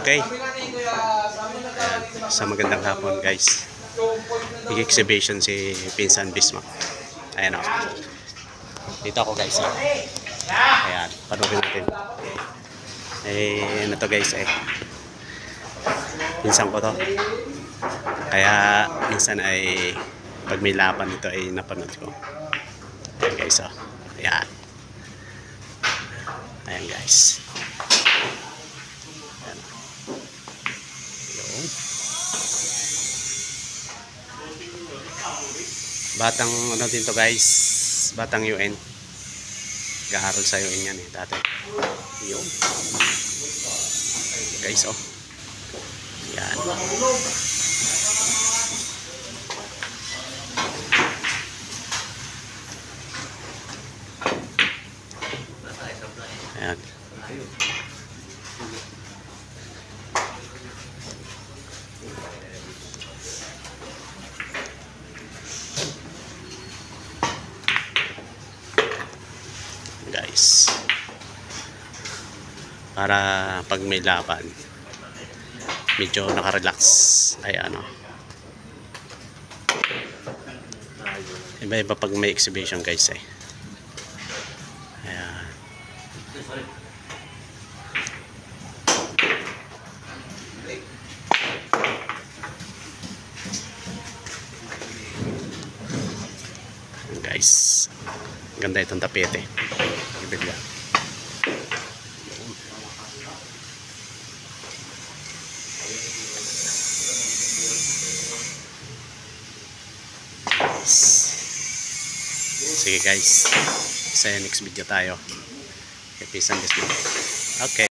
Okay. Sa magandang hapon guys. Nag-exhibition si Pinsan Bisma. Ayan o. Dito ako guys. Ayan. Panoorin natin. Ano to guys pinsan ko to. Kaya minsan ay pag may laban ito ay napanood ko. Ayan guys o. Ayan. Ayan guys. Ayan. Batang ano din to guys, batang UN. Gaharal sa UN yan dati. Yun. Guys yan. Ayan. Guys, para pag may laban medyo nakarelax ay iba-iba pag may exhibition guys ayan guys, ganda itong tapete. Bigla. Sige guys, sa next video tayo. Episode this one. Okay.